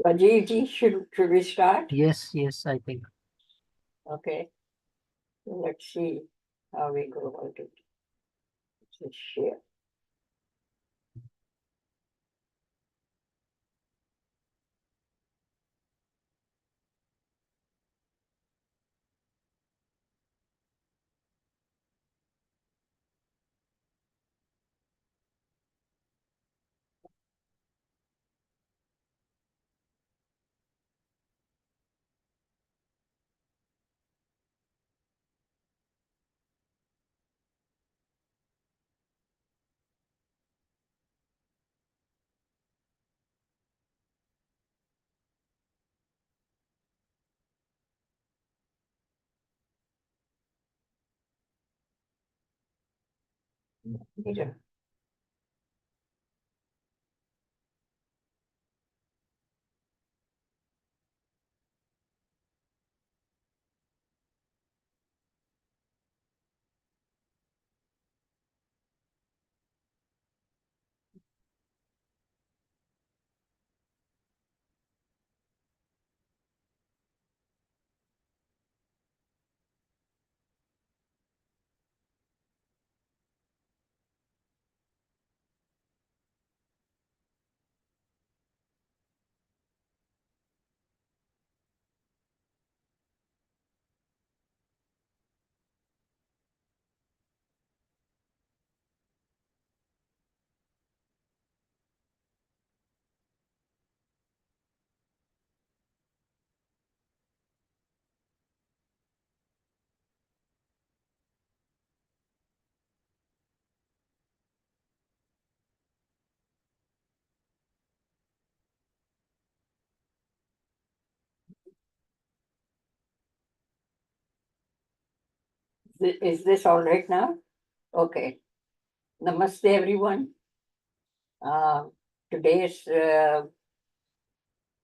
Ajit, should we start? Yes, I think. Okay, let's see how we go about it. Let's share. Peter. Is this all right now? Okay. Namaste, everyone. Uh, Today's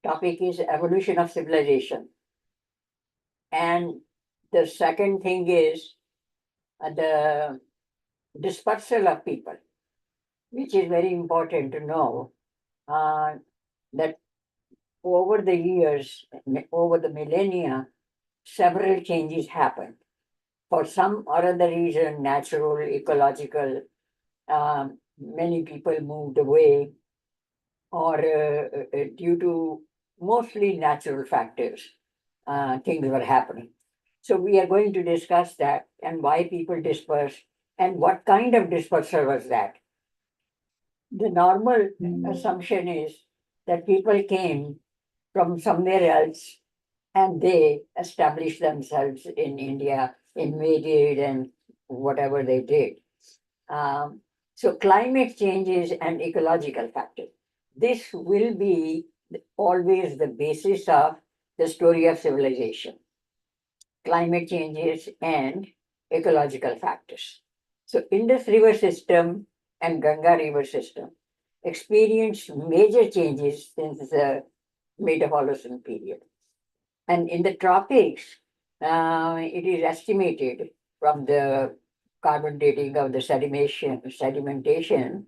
topic is evolution of civilization. And the second thing is the dispersal of people, which is very important to know that over the years, over the millennia, several changes happened. For some or other reason, natural, ecological, many people moved away, or due to mostly natural factors, things were happening. So we are going to discuss that and why people disperse and what kind of dispersal was that. The normal assumption is that people came from somewhere else and they established themselves in India, invaded and whatever they did. Um, so climate changes and ecological factors. This will be always the basis of the story of civilization. Climate changes and ecological factors. So Indus River system and Ganga River system experienced major changes since the mid-Holocene period. And in the tropics, it is estimated from the carbon dating of the sedimentation,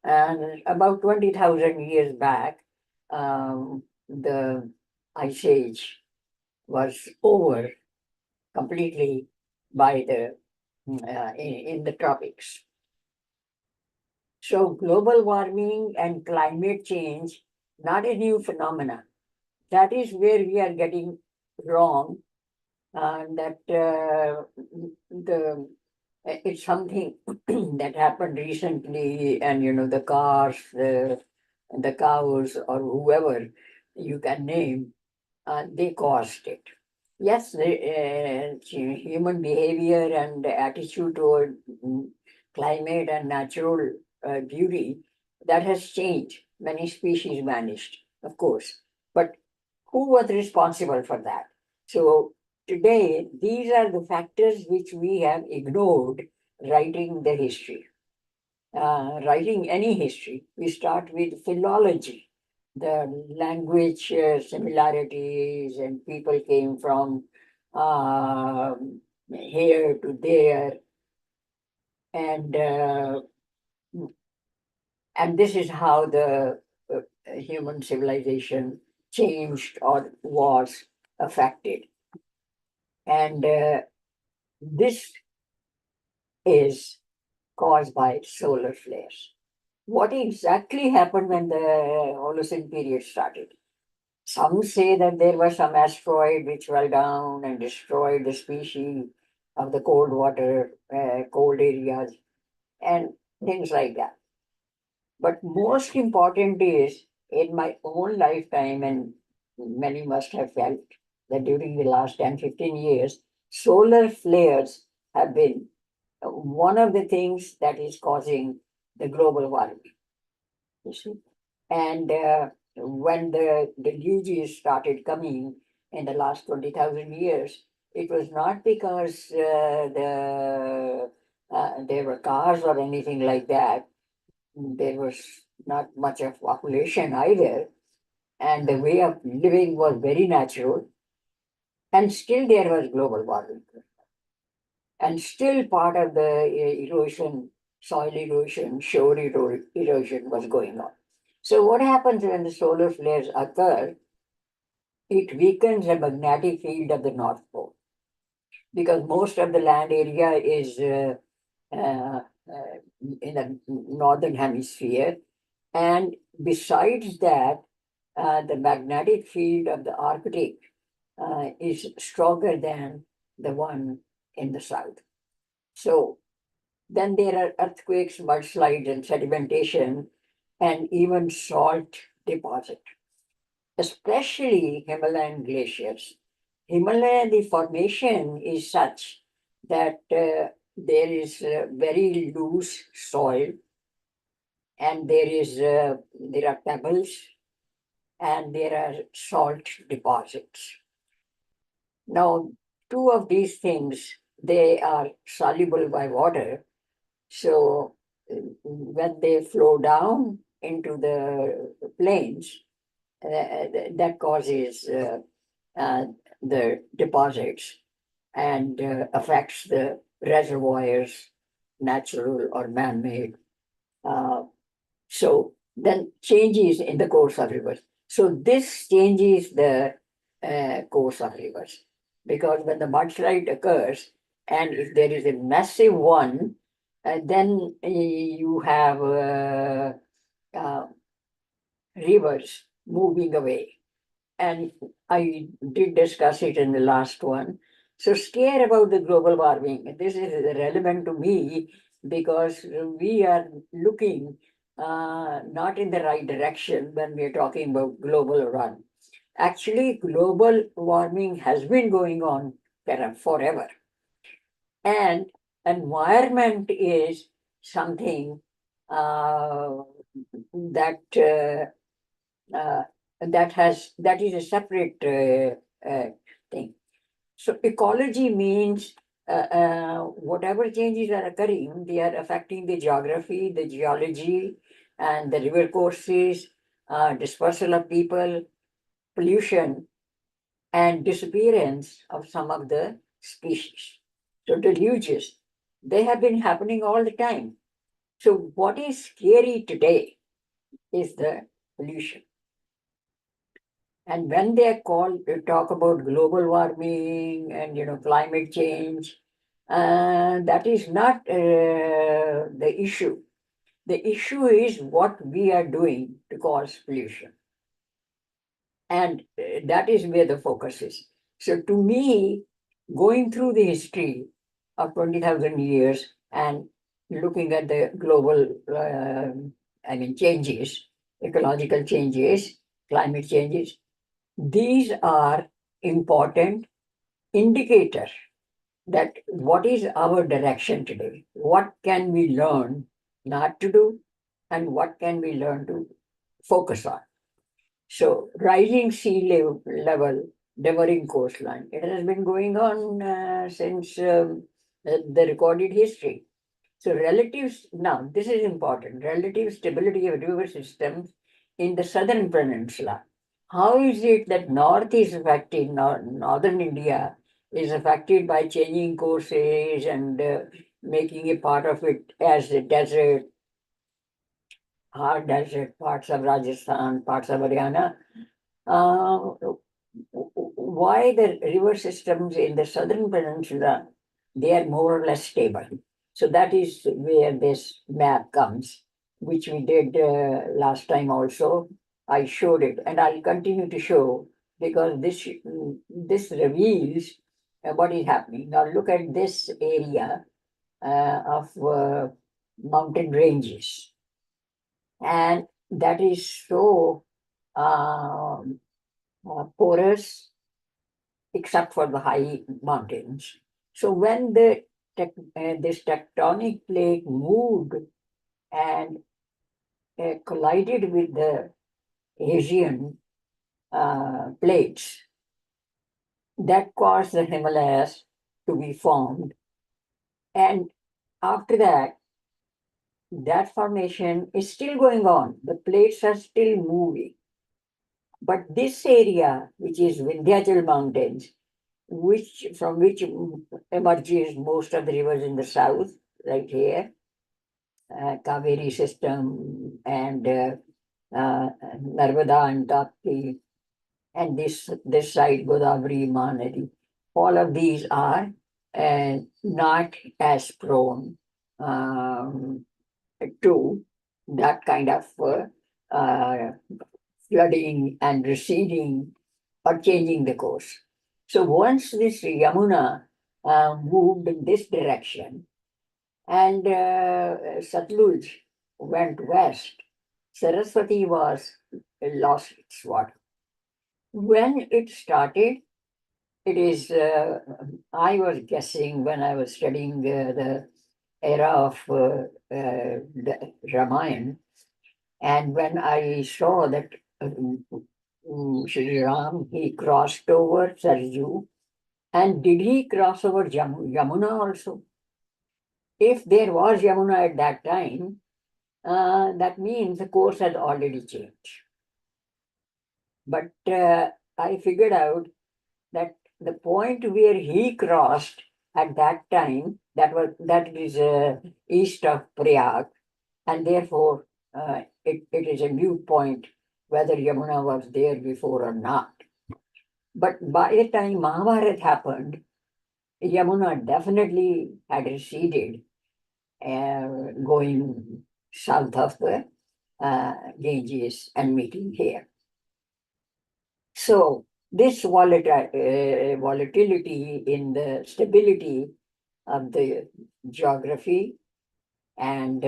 and about 20,000 years back, the ice age was over completely by the in the tropics. So global warming and climate change, not a new phenomena. That is where we are getting wrong. That the it's something that happened recently, and the cars, the cows, or whoever you can name, they caused it. Yes, the human behavior and attitude toward climate and natural beauty, that has changed. Many species vanished, of course, but who was responsible for that? So today, these are the factors which we have ignored writing the history. Writing any history, we start with philology, the language similarities, and people came from uh, here to there, and uh, and this is how the human civilization changed or was affected. And this is caused by solar flares. What exactly happened when the Holocene period started? Some say that there was some asteroid which fell down and destroyed the species of the cold water, cold areas, and things like that. But most important is in my own lifetime, and many must have felt that during the last 10, 15 years, solar flares have been one of the things that is causing the global warming. You see? And when the deluges started coming in the last 20,000 years, it was not because there were cars or anything like that. There was not much of population either, and the way of living was very natural, and still there was global warming, and still part of the erosion, soil erosion, shore erosion was going on. So what happens when the solar flares occur? It weakens the magnetic field of the North Pole because most of the land area is uh, in the northern hemisphere. And besides that, the magnetic field of the Arctic is stronger than the one in the south. So then there are earthquakes, mudslides, and sedimentation, and even salt deposit, especially Himalayan glaciers. Himalaya, the formation is such that there is very loose soil, and there are pebbles, and there are salt deposits. Now, two of these things, they are soluble by water. So when they flow down into the plains, that causes uh, the deposits and affects the reservoirs, natural or man-made. Uh, so then changes in the course of rivers. So this changes the course of rivers because when the mudslide occurs, and if there is a massive one, then you have uh, rivers moving away. And I did discuss it in the last one. So scare about the global warming. This is relevant to me because we are looking not in the right direction when we are talking about global warming. Actually, global warming has been going on forever. And environment is something uh, that uh, that is a separate thing. So ecology means whatever changes are occurring, they are affecting the geography, the geology, and the river courses, dispersal of people, pollution, and disappearance of some of the species. So deluges, they have been happening all the time. So what is scary today is the pollution. And when they are called to talk about global warming and climate change, that is not the issue. The issue is what we are doing to cause pollution, and that is where the focus is. So, to me, going through the history of 20,000 years and looking at the global, changes, ecological changes, climate changes, these are important indicators that what is our direction today? What can we learn not to do? And what can we learn to focus on? So rising level, devouring coastline, it has been going on since the recorded history. So now this is important, relative stability of river systems in the southern peninsula. How is it that north is affected, northern India is affected by changing courses and making a part of it as a desert, hard desert, parts of Rajasthan, parts of Haryana, why the river systems in the southern peninsula, they are more or less stable. So that is where this map comes, which we did last time also. I showed it, and I'll continue to show because this reveals what is happening. Now look at this area of mountain ranges, and that is so porous except for the high mountains. So when this tectonic plate moved and collided with the Asian plates, that caused the Himalayas to be formed. And after that, that formation is still going on. The plates are still moving. But this area, which is Vindhyachal Mountains, from which emerges most of the rivers in the south, right here, Kaveri system and Narmada and Tapti, and this side Godavari, Mahanadi. All of these are not as prone um, to that kind of flooding and receding or changing the course. So once this Yamuna moved in this direction and Satluj went west, Saraswati was lost its water. When it started, it is, I was guessing when I was studying the era of the Ramayana, and when I saw that Sri Ram, he crossed over Sarju, and did he cross over Yamuna also? If there was Yamuna at that time, that means the course had already changed. But I figured out that the point where he crossed at that time, that is east of Prayag, and therefore it is a moot point whether Yamuna was there before or not. But by the time Mahabharata happened, Yamuna definitely had receded, going south of the Ganges and meeting here. So this volatility in the stability of the geography and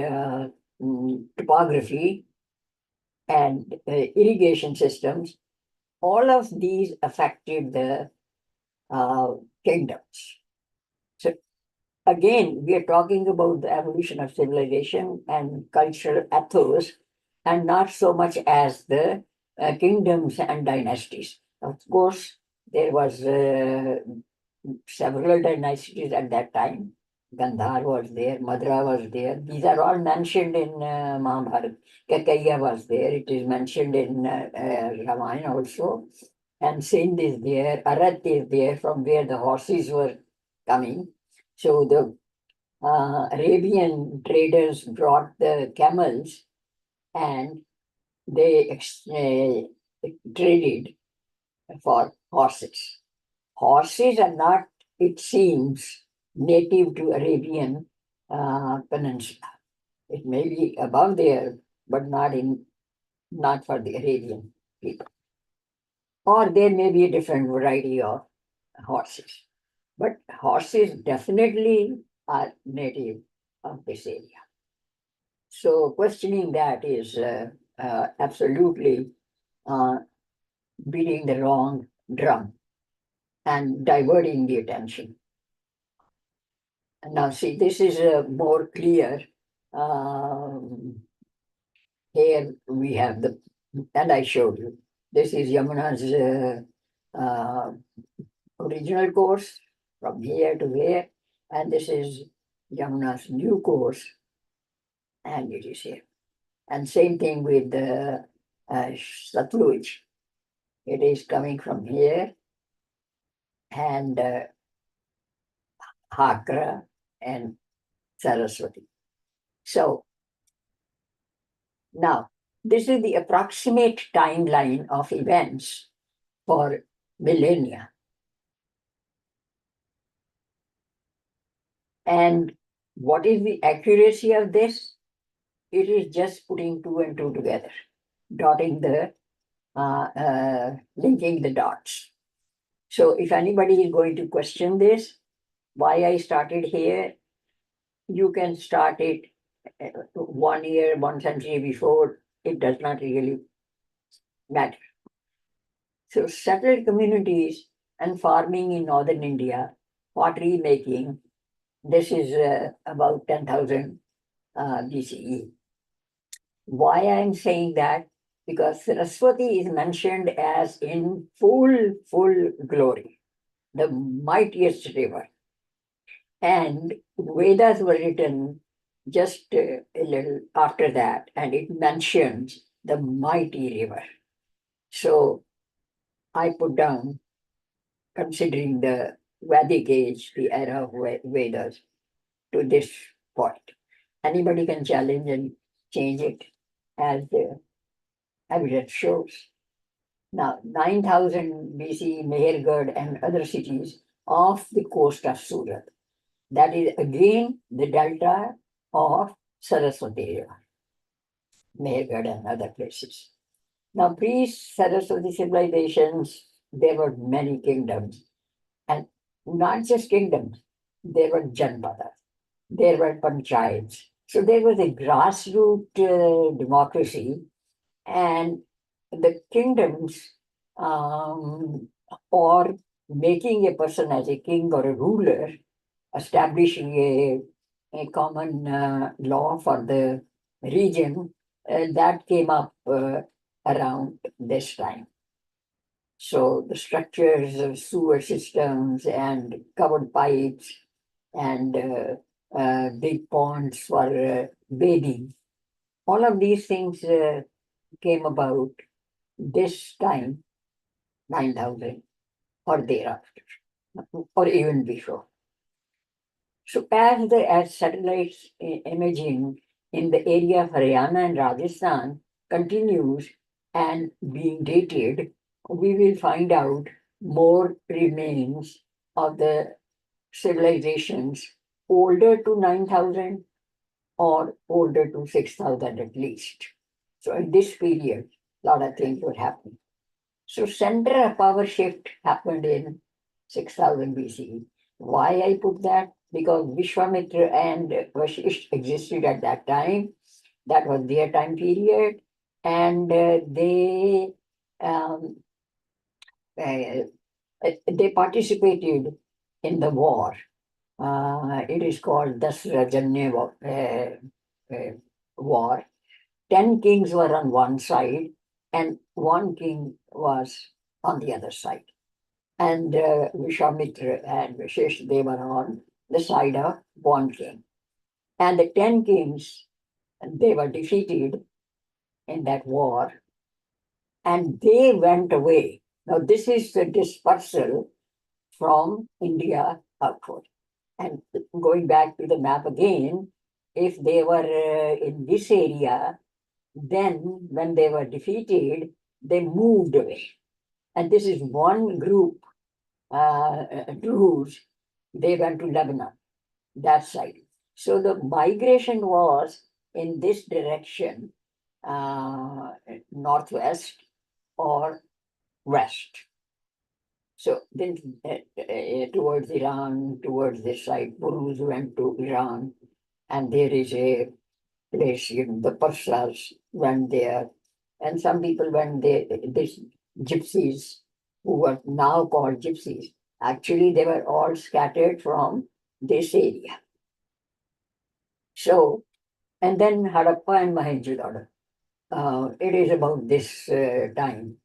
topography and irrigation systems, all of these affected the uh, kingdoms. So again, we are talking about the evolution of civilization and cultural ethos, and not so much as the kingdoms and dynasties. Of course, there was several dynasties at that time. Gandhar was there, Madra was there. These are all mentioned in Mahabharata. Kakaiya was there. It is mentioned in Ramayana also. And Sindh is there. Arat is there, from where the horses were coming. So the Arabian traders brought the camels and they traded for horses. Horses are not, it seems, native to Arabian Peninsula. It may be above there, but not for the Arabian people. Or there may be a different variety of horses. But horses definitely are native of this area. So questioning that is absolutely uh, beating the wrong drum and diverting the attention. Now, see, this is more clear. Um, Here we have and I showed you. This is Yamuna's original course from here to here, and this is Yamuna's new course, and it is here. And same thing with the Satluj. It is coming from here and Hakra and Saraswati. So now This is the approximate timeline of events for millennia. And what is the accuracy of this? It is just putting two and two together, dotting the, linking the dots. So if anybody is going to question this, why I started here, you can start it 1 year, 1 century before. It does not really matter. So settled communities and farming in northern India, pottery making, this is about 10,000 BCE. Why I'm saying that? Because Saraswati is mentioned as in full glory, the mightiest river. And Vedas were written just a little after that, and it mentions the mighty river. So I put down, considering the Vedic age, the era of Vedas, to this point. Anybody can challenge and change it as the evidence shows. Now, 9000 BC, Mehergarh and other cities off the coast of Surat. That is again the delta of Saraswati River, Mehergarh and other places. Now, pre-Saraswati civilizations, there were many kingdoms, and not just kingdoms, there were janpadas, there were panchayats. So there was a grassroots democracy, and the kingdoms, or making a person as a king or a ruler, establishing a common law for the region, that came up around this time. So the structures of sewer systems and covered pipes and big ponds for bathing, all of these things came about this time, 9000 or thereafter, or even before. So as satellites imaging in the area of Haryana and Rajasthan continues and being dated, we will find out more remains of the civilizations older to 9000 or older to 6000 at least. So in this period, a lot of things were happening. So center of power shift happened in 6000 BCE. Why I put that? Because Vishwamitra and Vashisht existed at that time. That was their time period. And um, uh, they participated in the war. It is called Dasrajanya war. 10 kings were on one side, and one king was on the other side. And Vishwamitra and Vashisht, they were on the side of one king. And the 10 kings, they were defeated in that war, and they went away. Now, this is the dispersal from India outward. And going back to the map again, if they were in this area, then when they were defeated, they moved away. And this is one group, Druze, they went to Lebanon, that side. So the migration was in this direction, northwest or west. So then towards Iran, towards this side, Buruz went to Iran, and there is a place, the Persas went there, and some people went there, these gypsies, who were now called gypsies, actually they were all scattered from this area. So, and then Harappa and Mohenjo-daro. It is about this time,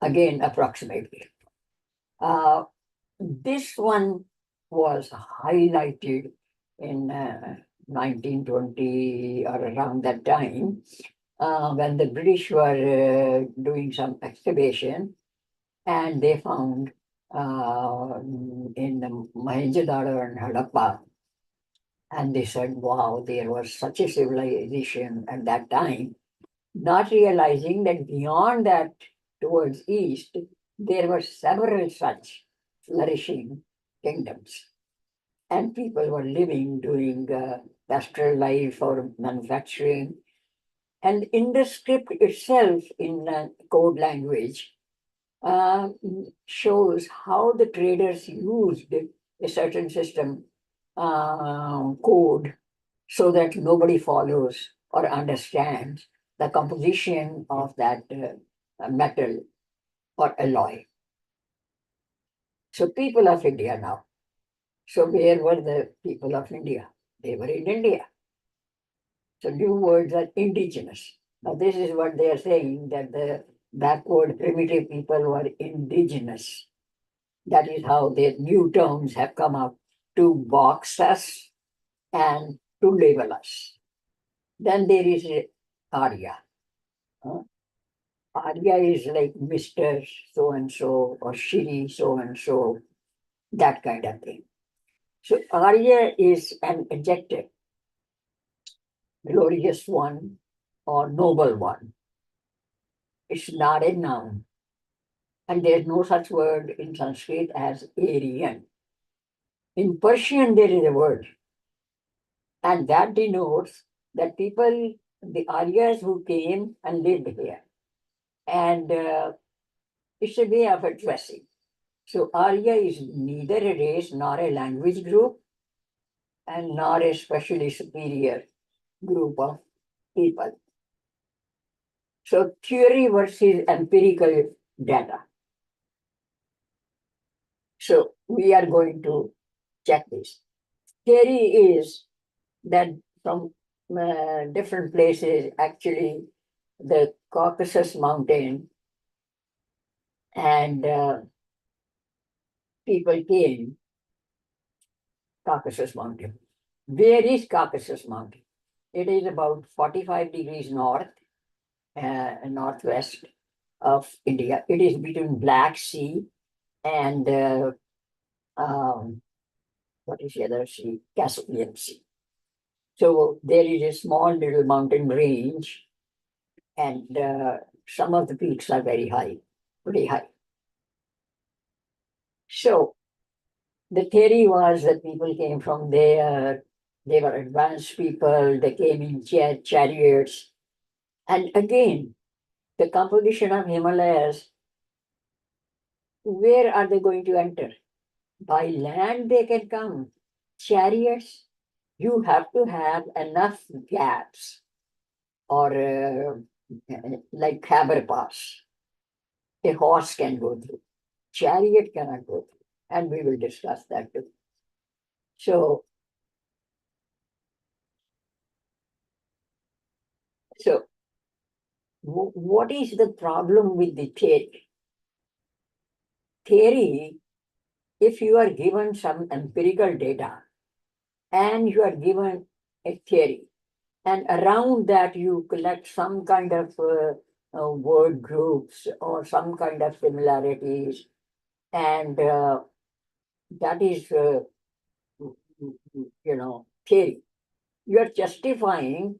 again approximately. This one was highlighted in 1920 or around that time, when the British were doing some excavation, and they found in the Mohenjo-daro and Harappa, and they said, wow, there was such a civilization at that time. not realizing that beyond that, towards east, there were several such flourishing kingdoms. And people were living, doing pastoral life or manufacturing. And in the script itself, in code language, uh, shows how the traders used a certain system code so that nobody follows or understands the composition of that metal or alloy. So people of India now. So where were the people of India? They were in India. So new words are indigenous. Now this is what they are saying, that the backward primitive people were indigenous. That is how the new terms have come up to box us and to label us. Then there is Arya. Uh, Arya is like Mr. So and so or Shri so and so, that kind of thing. So Arya is an adjective, glorious one or noble one. It's not a noun. And there's no such word in Sanskrit as Aryan. In Persian, there is a word, and that denotes that people, the Aryas who came and lived here, and it's a way of addressing. So Arya is neither a race nor a language group, and nor a specially superior group of people. So theory versus empirical data. So we are going to check this. Theory is that from different places, actually, the Caucasus Mountain and people came, Caucasus Mountain. Where is Caucasus Mountain? It is about 45 degrees north, northwest of India. It is between Black Sea and um, what is the other sea? Caspian Sea. So there is a small little mountain range, and some of the peaks are very high, pretty high. So the theory was that people came from there, they were advanced people, they came in chariots. And again, the composition of Himalayas, where are they going to enter? By land they can come. Chariots, you have to have enough gaps or like Khyber Pass. A horse can go through. Chariot cannot go through. And we will discuss that too. So, so what is the problem with the theory? Theory, if you are given some empirical data and you are given a theory, and around that you collect some kind of word groups or some kind of similarities, and that is, theory. You are justifying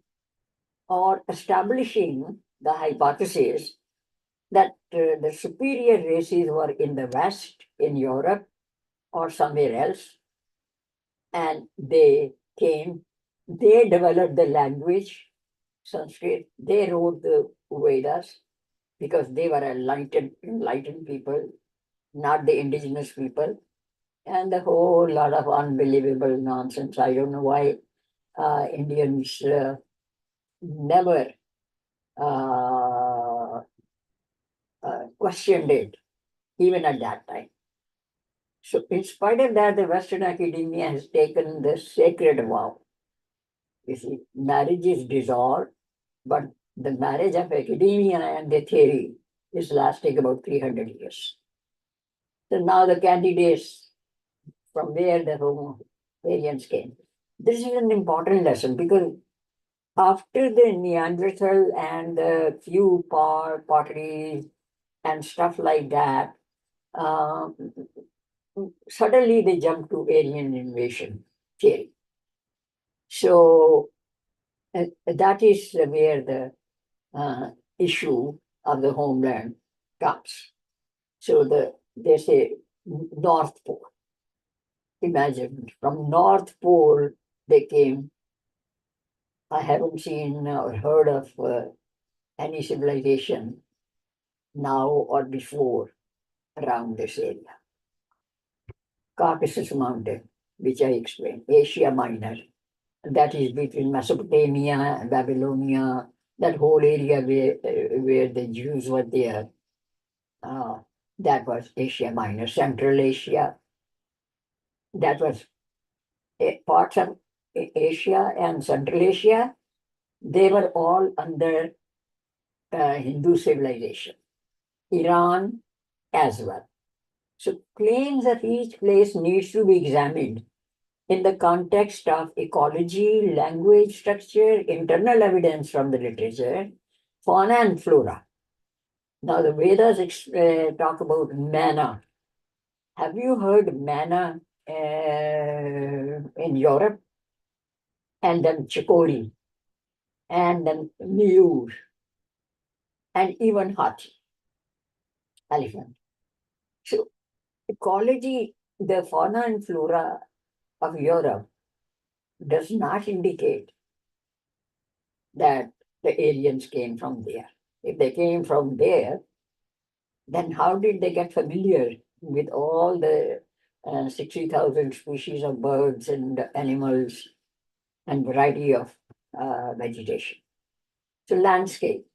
or establishing the hypothesis that the superior races were in the West, in Europe, or somewhere else, and they came, they developed the language, Sanskrit, they wrote the Vedas because they were enlightened people, not the indigenous people, and a whole lot of unbelievable nonsense. I don't know why Indians never uh, questioned it, even at that time. So, in spite of that, the Western academia has taken the sacred vow. You see, marriage is dissolved, but the marriage of academia and the theory is lasting about 300 years. So now the candidates from where the Homo variants came. This is an important lesson because after the Neanderthal and the few potteries and stuff like that, uh, suddenly they jumped to Aryan invasion theory. So that is where the issue of the homeland comes. So they say North Pole. Imagine from North Pole they came. I haven't seen or heard of any civilization now or before around this area. Caucasus Mountain, which I explained, Asia Minor, that is between Mesopotamia and Babylonia, that whole area where the Jews were there. Uh, that was Asia Minor. Central Asia, that was parts of Asia and Central Asia, they were all under Hindu civilization. Iran as well. So claims of each place needs to be examined in the context of ecology, language structure, internal evidence from the literature, fauna and flora. Now the Vedas talk about manna. Have you heard manna in Europe? And then chikori, and then mule, and even hathi, elephant. So ecology, the fauna and flora of Europe does not indicate that the aliens came from there. If they came from there, then how did they get familiar with all the 60,000 species of birds and animals and variety of vegetation? So landscape,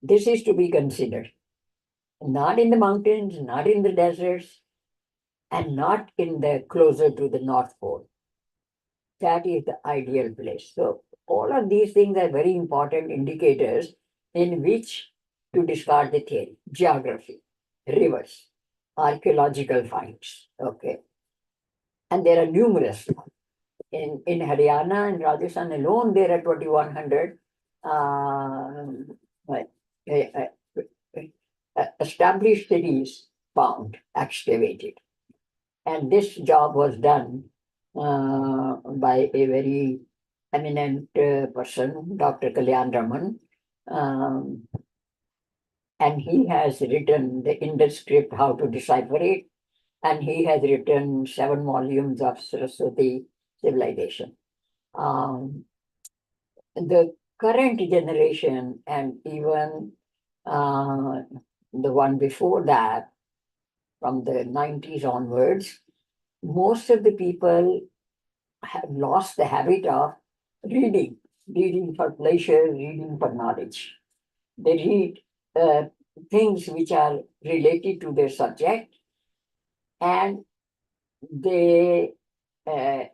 this is to be considered. Not in the mountains, not in the deserts, and not in the closer to the North Pole. That is the ideal place. So all of these things are very important indicators in which to discard the theory. Geography, rivers, archaeological finds. Okay. And there are numerous. In Haryana and Rajasthan alone, there are 2,100 established cities found, excavated. And this job was done by a very eminent person, Dr. Kalyan Raman. Um, and he has written the Indus script, how to decipher it. And he has written 7 volumes of Saraswati civilization. The current generation and even the one before that, from the 90s onwards, most of the people have lost the habit of reading, reading for pleasure, reading for knowledge. They read uh, things which are related to their subject, and they uh,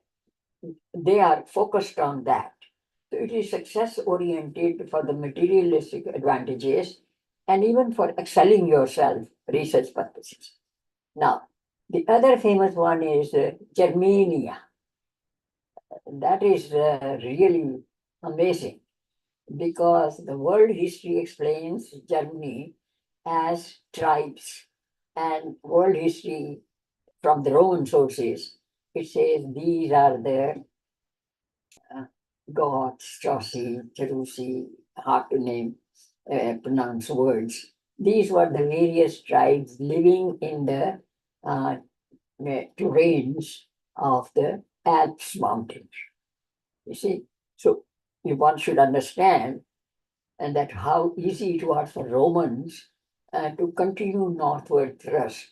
they are focused on that. So it is success oriented for the materialistic advantages and even for excelling yourself, research purposes. Now, the other famous one is Germania. That is really amazing because the world history explains Germany as tribes, and world history from the Roman sources, it says these are the uh, Goths, Chauci, Cherusi, hard to name, pronounce words. These were the various tribes living in the terrains of the Alps mountains. You see, so one should understand and that how easy it was for Romans to continue northward thrust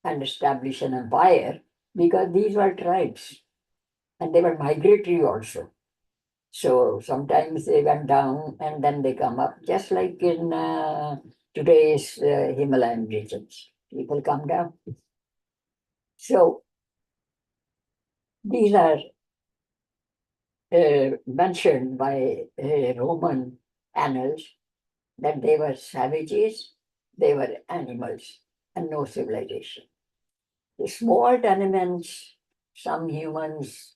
and establish an empire because these were tribes and they were migratory also. So sometimes they went down and then they come up, just like in today's Himalayan regions. People come down. So these are mentioned by Roman annals that they were savages, they were animals, and no civilization. The small tenements, some humans,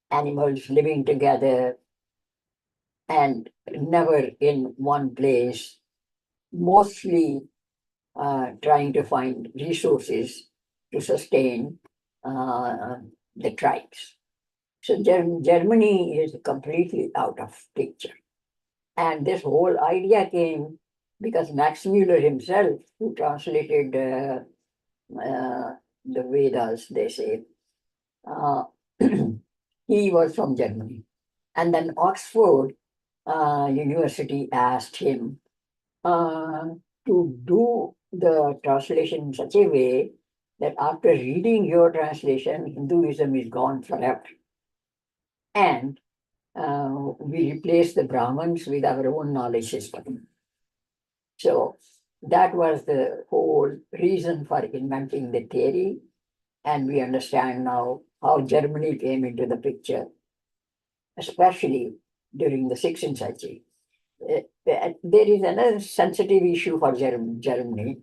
animals living together, and never in one place, mostly trying to find resources to sustain the tribes. So Germany is completely out of picture. And this whole idea came because Max Muller himself, who translated the Vedas, they say, uh, he was from Germany. And then Oxford University asked him uh, to do the translation in such a way that after reading your translation, Hinduism is gone forever. And we replace the Brahmins with our own knowledge system. So that was the whole reason for inventing the theory. And we understand now how Germany came into the picture, especially during the 16th century. There is another sensitive issue for Germany,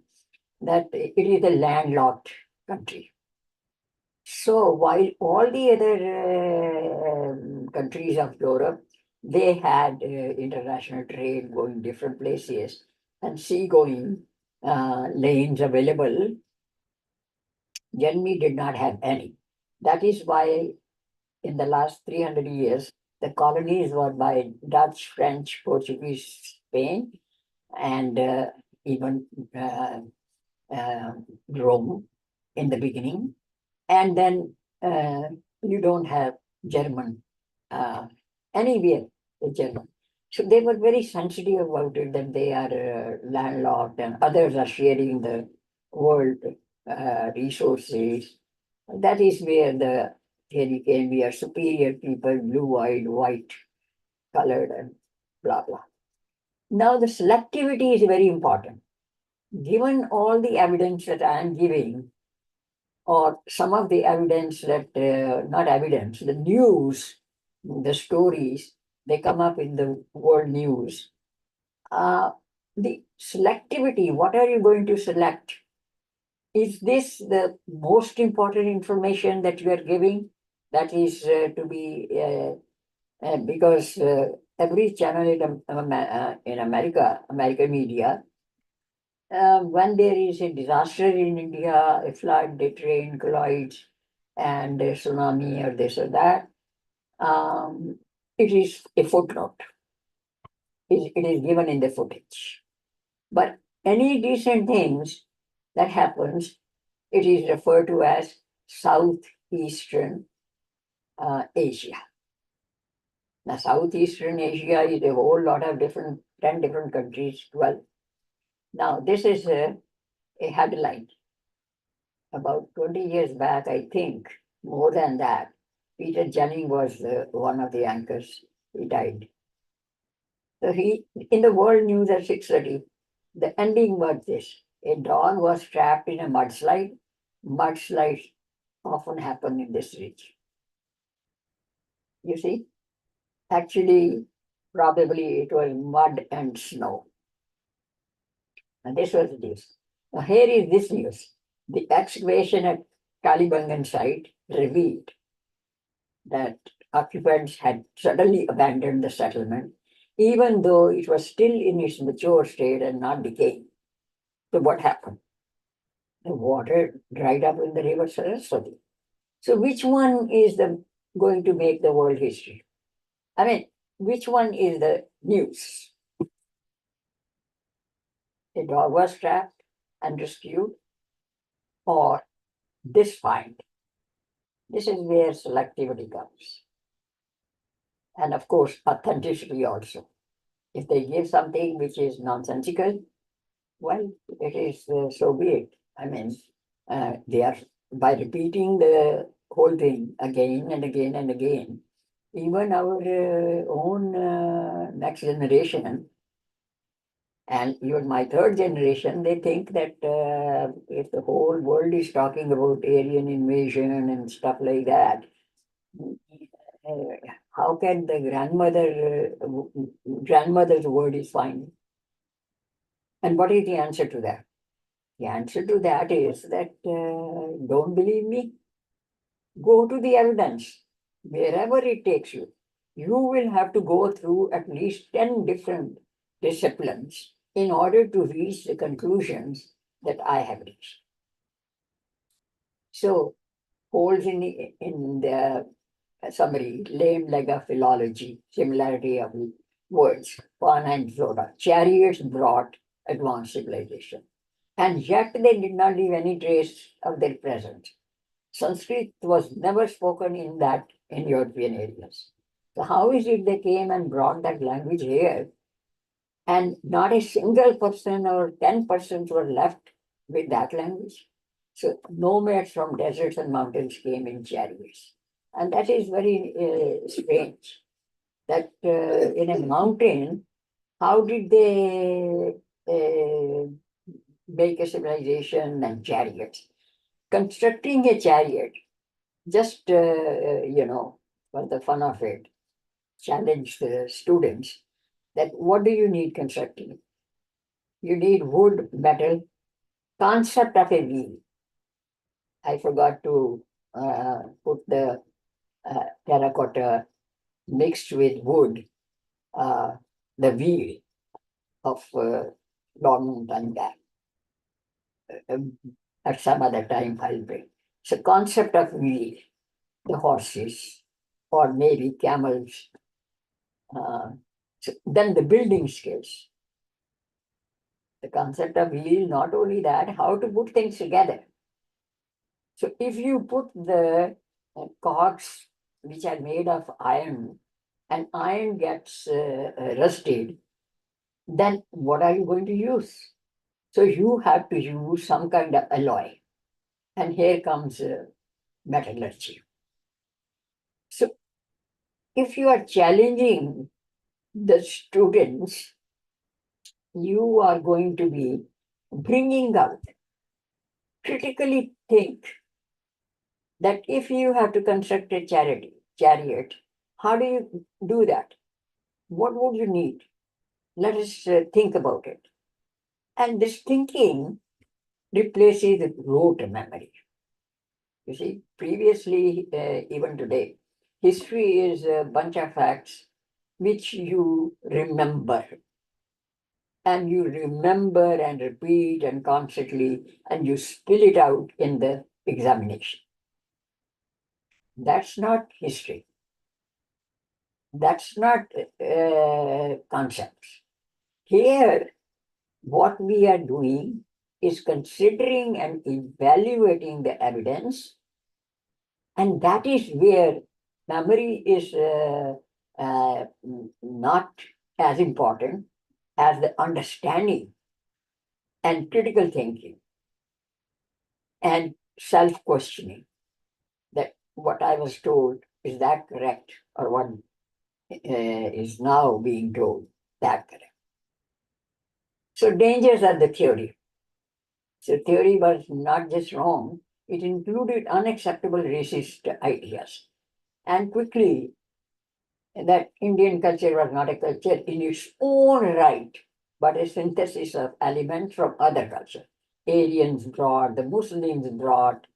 that it is a landlocked country. So while all the other countries of Europe, they had international trade going different places and sea-going lanes available, Germany did not have any. That is why in the last 300 years, the colonies were by Dutch, French, Portuguese, Spain, and even uh, uh, Rome in the beginning. And then you don't have German uh, anywhere, the German. So they were very sensitive about it, that they are landlocked and others are sharing the world resources. That is where the theory came. We are superior people, blue-eyed, white colored, and blah blah. Now the selectivity is very important. Given all the evidence that I am giving, or some of the evidence that, not evidence, the news, the stories, they come up in the world news. Uh, the selectivity, what are you going to select? Is this the most important information that you are giving? That is to be, because every channel in America, American media, when there is a disaster in India, a flood, a train collides, and a tsunami or this or that, um, it is a footnote. It is given in the footage. But any decent things that happens, it is referred to as Southeastern Asia. Now, Southeastern Asia is a whole lot of 10 different countries, 12. Now, this is a headline. About 20 years back, I think, more than that, Peter Jennings was one of the anchors. He died. So in the world news at 6:30, the ending was this. A dog was trapped in a mudslide. Mudslides often happen in this region. You see? Actually, probably it was mud and snow. And this was the news. Now here is this news. The excavation at Kalibangan site revealed that occupants had suddenly abandoned the settlement, even though it was still in its mature state and not decaying. So what happened? The water dried up in the river Saraswati. So which one is going to make the world history? I mean, which one is the news? A dog was trapped and rescued, or this find? This is where selectivity comes. And of course, authenticity also. If they give something which is nonsensical, well, it is so be it. I mean, they are, by repeating the whole thing again and again and again, even our own next generation and even my third generation, they think that if the whole world is talking about alien invasion and stuff like that, how can the grandmother's word is fine? And what is the answer to that? The answer to that is that don't believe me, go to the evidence, wherever it takes you. You will have to go through at least 10 different disciplines in order to reach the conclusions that I have reached. So, holds in the summary, lame leg of philology, similarity of words, fauna and flora. Chariots brought advanced civilization, and yet they did not leave any trace of their presence. Sanskrit was never spoken in European areas. So how is it they came and brought that language here, and not a single person or 10% were left with that language? So nomads from deserts and mountains came in chariots, and that is very strange. That in a mountain, how did they uh, make a civilization and chariots? Constructing a chariot, just for the fun of it, challenge the students that what do you need constructing? You need wood, metal, concept of a wheel. I forgot to put the terracotta mixed with wood, uh, the wheel of long time back. At some other time I'll bring. So concept of wheel, the horses, or maybe camels. So then the building skills, the concept of wheel, not only that, how to put things together. So if you put the cogs which are made of iron, and iron gets rusted, then what are you going to use? So you have to use some kind of alloy. And here comes metallurgy. So if you are challenging the students, you are going to be bringing out, critically think that if you have to construct a chariot, how do you do that? What would you need? Let us think about it. And this thinking replaces rote memory. You see, previously, even today, history is a bunch of facts which you remember. And you remember and repeat and constantly, and you spill it out in the examination. That's not history. That's not concepts. Here, what we are doing is considering and evaluating the evidence, and that is where memory is not as important as the understanding and critical thinking and self questioning, that what I was told, is that correct, or what is now being told, that correct? So dangers are the theory. So theory was not just wrong, it included unacceptable racist ideas. And quickly, that Indian culture was not a culture in its own right, but a synthesis of elements from other cultures. Aryans brought, the Muslims brought,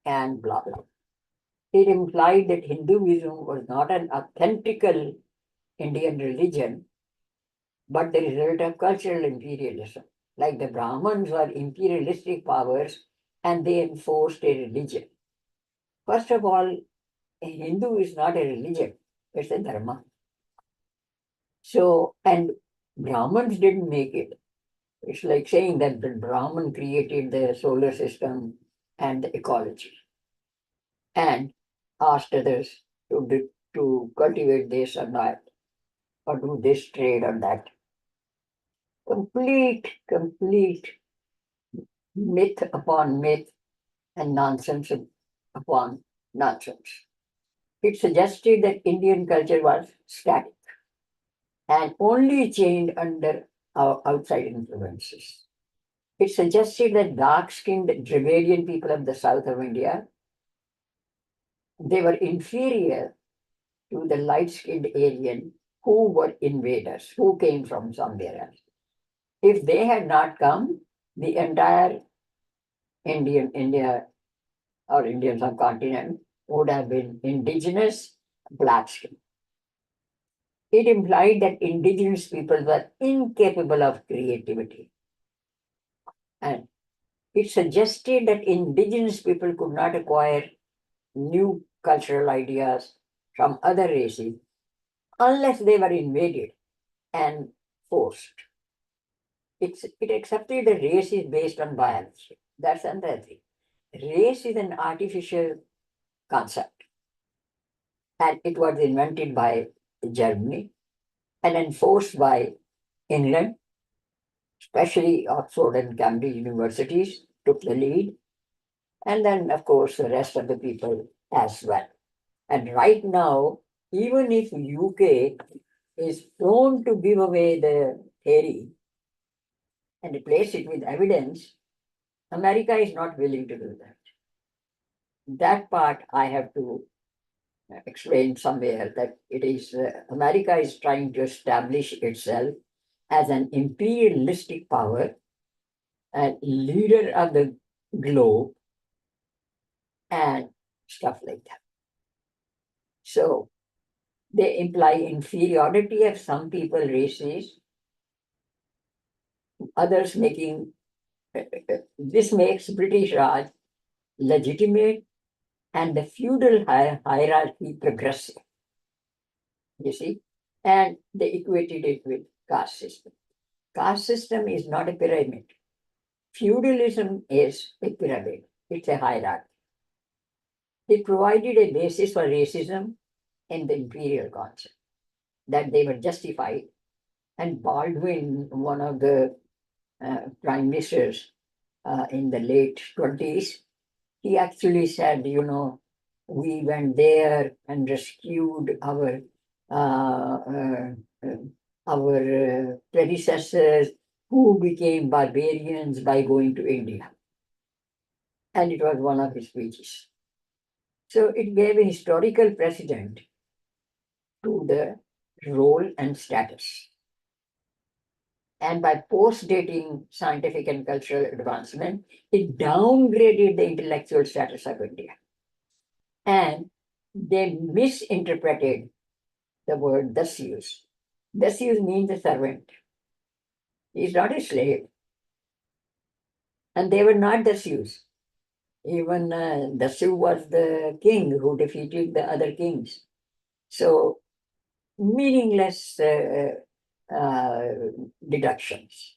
and blah blah. It implied that Hinduism was not an authentical Indian religion, but the result of cultural imperialism. Like the Brahmins were imperialistic powers and they enforced a religion. First of all, a Hindu is not a religion, it's a dharma. So, and Brahmins didn't make it. It's like saying that the Brahman created the solar system and the ecology and asked others to cultivate this or that, or do this trade or that. Complete myth upon myth and nonsense upon nonsense. It suggested that Indian culture was static and only changed under our outside influences. It suggested that dark-skinned Dravidian people of the south of India, they were inferior to the light-skinned Aryan who were invaders, who came from somewhere else. If they had not come, the entire India or Indian subcontinent would have been indigenous, black skin. It implied that indigenous people were incapable of creativity. And it suggested that indigenous people could not acquire new cultural ideas from other races unless they were invaded. and forced. It accepted that race is based on biology. That's another thing. Race is an artificial concept, and it was invented by Germany and enforced by England, especially Oxford and Cambridge universities took the lead, and then, of course, the rest of the people as well. And right now, even if UK is prone to give away the theory and replace it with evidence, America is not willing to do that. That part I have to explain somewhere, that it is America is trying to establish itself as an imperialistic power and leader of the globe and stuff like that. So they imply inferiority of some people, races, others making this makes British Raj legitimate and the feudal hierarchy progressive. You see, and they equated it with caste system. Caste system is not a pyramid. Feudalism is a pyramid. It's a hierarchy. It provided a basis for racism in the imperial concept that they were justified. And Baldwin, one of the prime ministers in the late 20s, he actually said, we went there and rescued uh, uh, predecessors who became barbarians by going to India. And it was one of his speeches. So it gave a historical precedent to the role and status. And by post-dating scientific and cultural advancement, it downgraded the intellectual status of India. And they misinterpreted the word Dasyus. Dasyus means a servant. He's not a slave. And they were not Dasyus. Even Dasyu was the king who defeated the other kings. So meaningless deductions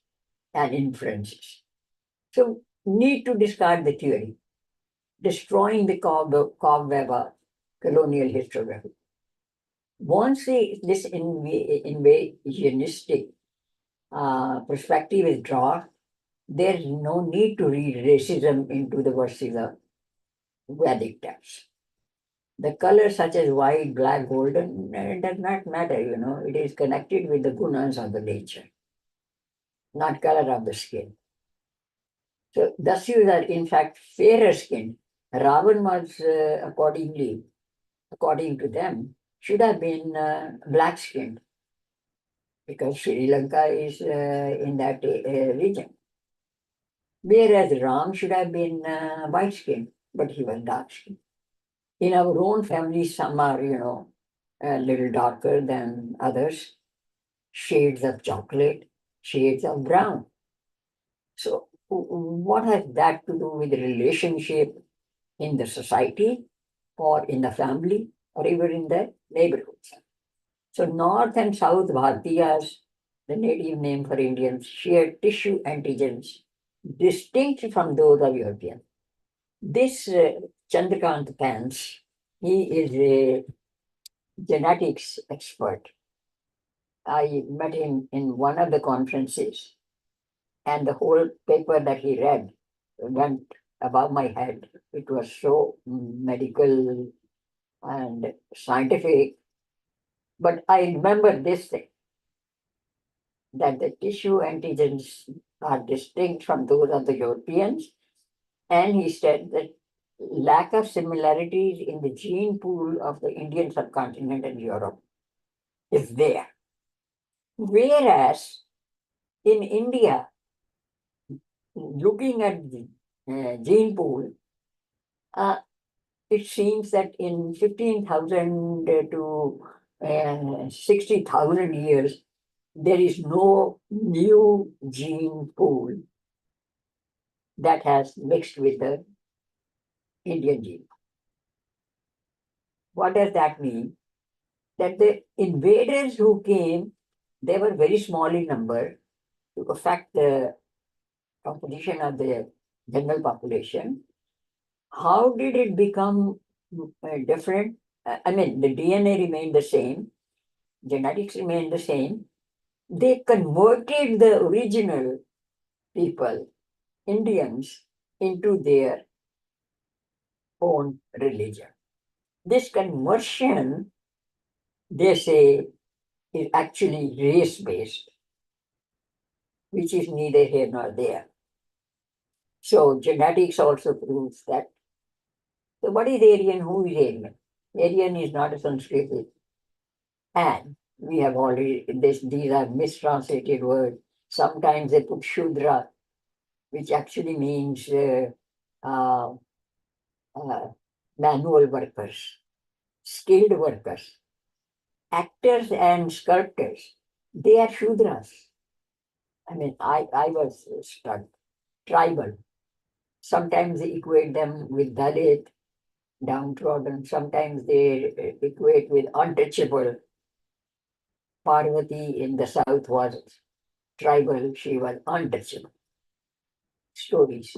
and inferences. So need to discard the theory, destroying the cobweb of colonial historiography. Once this invasionistic perspective is drawn, there is no need to read racism into the verses of Vedic texts. The color such as white, black, golden, does not matter, It is connected with the gunas of the nature, not color of the skin. So Dasyus are in fact fairer skinned. Ravan was according to them, should have been black skinned because Sri Lanka is in that region. Whereas Ram should have been white skinned, but he was dark skinned. In our own family, some are, a little darker than others, shades of chocolate, shades of brown. So, what has that to do with the relationship in the society or in the family or even in the neighborhoods? So, North and South Bhartiyas, the native name for Indians, share tissue antigens distinct from those of Europeans. This Chandrakant Pence, he is a genetics expert. I met him in one of the conferences, and the whole paper that he read went above my head. It was so medical and scientific. But I remember this thing, that the tissue antigens are distinct from those of the Europeans. And he said that lack of similarities in the gene pool of the Indian subcontinent and Europe is there. Whereas in India, looking at the gene pool, it seems that in 15,000 to 60,000 years, there is no new gene pool that has mixed with the Indian gene. What does that mean? That the invaders who came they were very small in number to affect the composition of the general population. How did it become different? I mean, the DNA remained the same, genetics remained the same. They converted the original people, Indians, into their own religion. This conversion, they say, is actually race based, which is neither here nor there. So, genetics also proves that. So, what is Aryan? Who is Aryan? Aryan is not a Sanskrit. And we have already, these are mistranslated words. Sometimes they put Shudra, which actually means uh, uh, manual workers, skilled workers, actors and sculptors. They are Shudras. I mean, I was stuck. Tribal. Sometimes they equate them with Dalit, downtrodden. Sometimes they equate with untouchable. Parvati in the south was tribal, she was untouchable. Stories.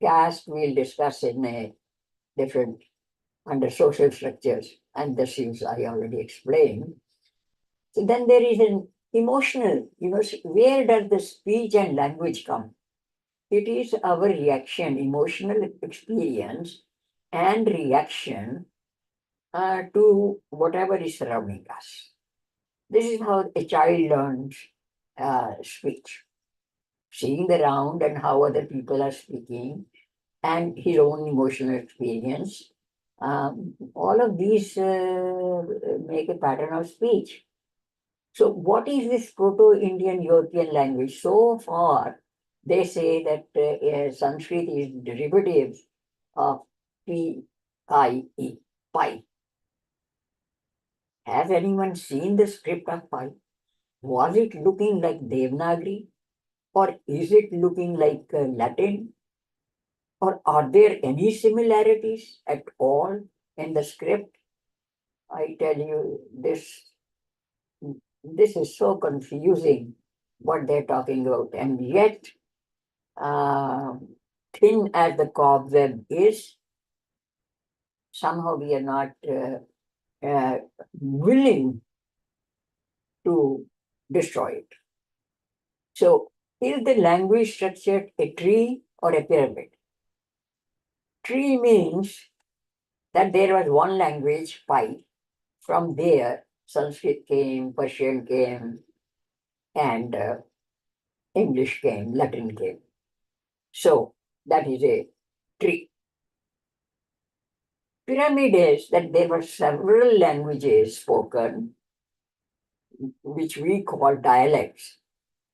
Caste we'll discuss in a different under social structures, and the issues I already explained. So then there is an emotional, where does the speech and language come? It is our reaction, emotional experience and reaction to whatever is surrounding us. This is how a child learns speech, seeing the round and how other people are speaking, and his own emotional experience. All of these make a pattern of speech. So, what is this Proto Indian European language? So far, they say that Sanskrit is derivative of P-I-E, pi. Has anyone seen the script of pi? Was it looking like Devanagari? Or is it looking like Latin? Or are there any similarities at all in the script? I tell you, this is so confusing what they're talking about. And yet, uh, thin as the cobweb is, somehow we are not willing to destroy it. So, is the language structured a tree or a pyramid? Tree means that there was one language, pi. From there, Sanskrit came, Persian came, and English came, Latin came. So that is a tree. Pyramid is that there were several languages spoken, which we call dialects,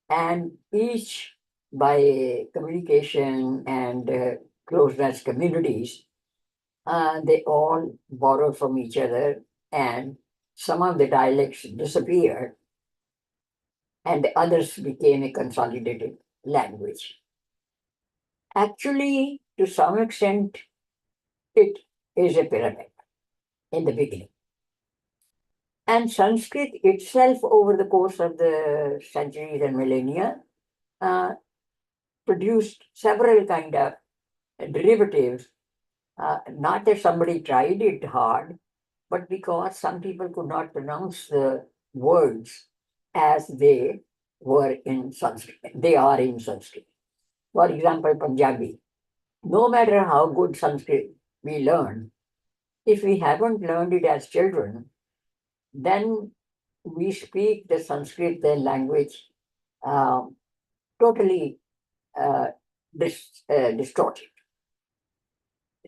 and each by communication and closeness communities, they all borrowed from each other, and some of the dialects disappeared, and the others became a consolidated language. Actually, to some extent, it is a pyramid in the beginning. And Sanskrit itself, over the course of the centuries and millennia, uh, produced several kind of derivatives. Not that somebody tried it hard, but because some people could not pronounce the words as they were in Sanskrit. They are in Sanskrit. For example, Punjabi. No matter how good Sanskrit we learn, if we haven't learned it as children, then we speak the Sanskrit, the language, um, totally distorted.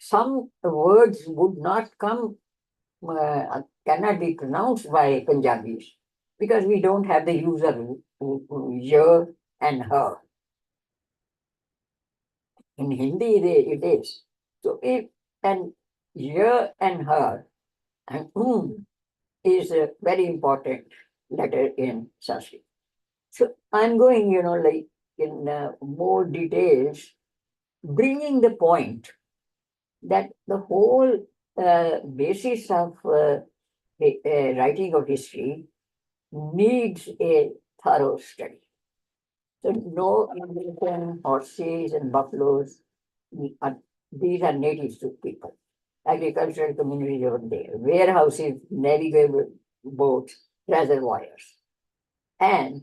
Some words would not come, cannot be pronounced by Punjabis because we don't have the use of y and her. In Hindi, it is. So if and y and her and is a very important letter in Sanskrit. So I'm going, like in more details, bringing the point that the whole basis of the writing of history needs a thorough study. So no American horses and buffaloes, these are natives to people. Agricultural communities over there, warehouses, navigable boats, reservoirs. And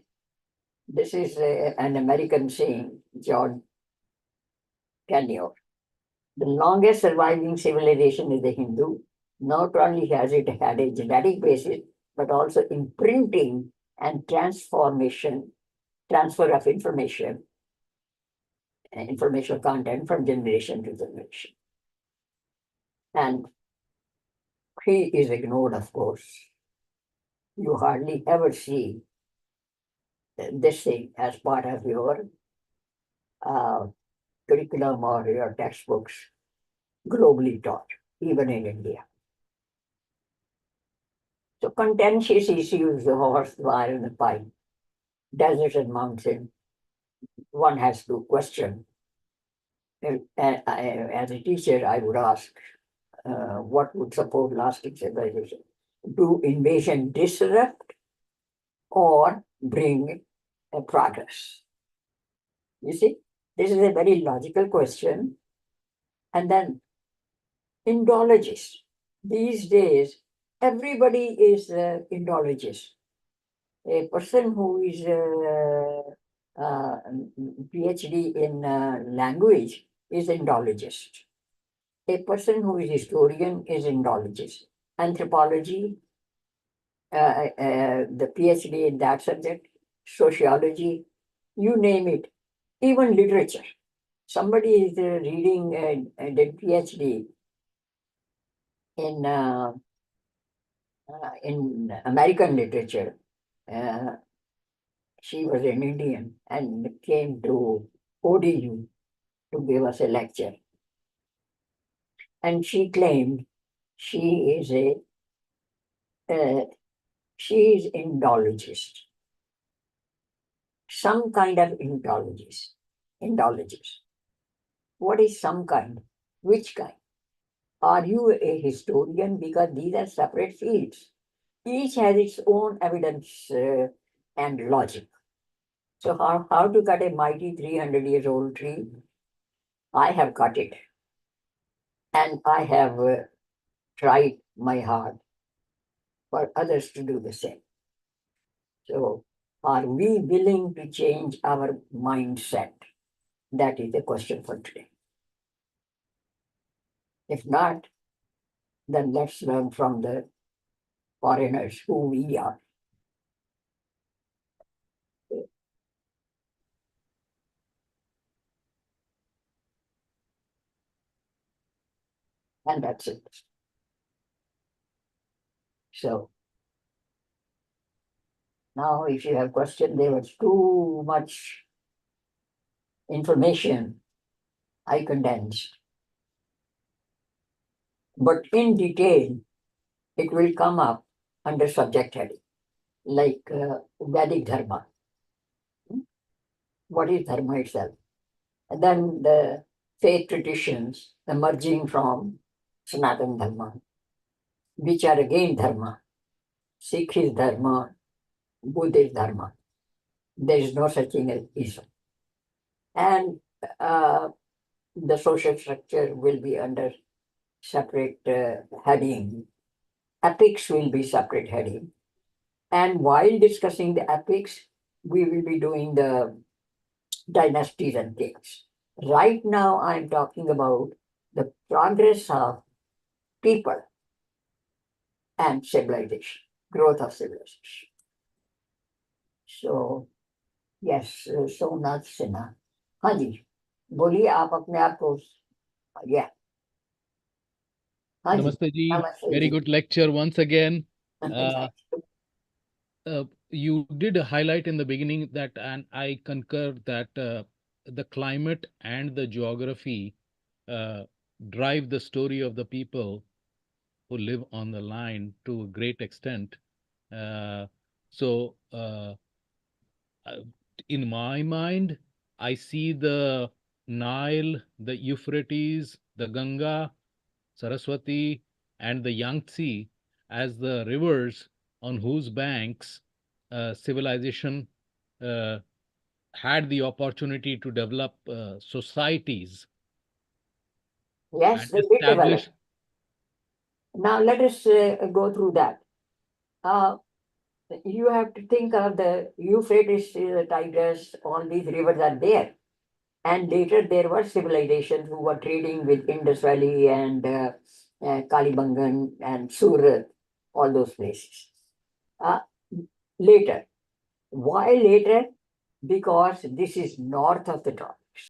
this is an American saying, John Canyor. The longest surviving civilization is the Hindu. Not only has it had a genetic basis, but also imprinting and transfer of information, informational content from generation to generation. And he is ignored, of course. You hardly ever see this thing as part of your uh, curriculum or your textbooks globally taught, even in India. So contentious issues, the horse, the iron, the pine, desert and mountain, one has to question. As a teacher, I would ask, what would support lasting civilization? Do invasion disrupt or bring a progress? You see, this is a very logical question. And then Indologist. These days, everybody is Indologist. A person who is PhD in language is Indologist. A person who is historian is Indologist. Anthropology, the PhD in that subject, sociology, you name it, even literature. Somebody is reading did PhD in American literature. Uh, she was an Indian and came to ODU to give us a lecture. And she claimed she is a she is Indologist, some kind of Indologist. Indologist. What is some kind? Which kind? Are you a historian? Because these are separate fields. Each has its own evidence and logic. So how to cut a mighty 300 years old tree? I have cut it. And I have tried my hard for others to do the same. So are we willing to change our mindset? That is the question for today. If not, then let's learn from the foreigners who we are. And that's it. So now if you have question, there was too much information I condensed. But in detail, it will come up under subject heading, like Vedic Dharma. What is Dharma itself? And then the faith traditions emerging from Sanatana Dharma, which are again Dharma. Sikh is Dharma, Buddha is Dharma. There is no such thing as Islam. And the social structure will be under separate heading. Epics will be separate heading. And while discussing the epics, we will be doing the dynasties and kings. Right now, I'm talking about the progress of people and civilization, growth of civilization. So, yes, Somnath Sinha हाँ जी बोलिए आप अपने आप को या हाँ जी Namaste ji. नमस्ते Very ji good lecture once again. Uh, Thank you. you did highlight in the beginning that, and I concur that the climate and the geography uh, drive the story of the people who live on the line to a great extent. Uh, so, uh, in my mind, I see the Nile, the Euphrates, the Ganga, Saraswati, and the Yangtze as the rivers on whose banks civilization uh, had the opportunity to develop societies Yes, and they did develop. establish. Now let us go through that. Uh, you have to think of the Euphrates, Tigris, all these rivers are there. And later there were civilizations who were trading with Indus Valley and Kalibangan and Surat, all those places. Uh, Later. Why later? Because this is north of the Taurus.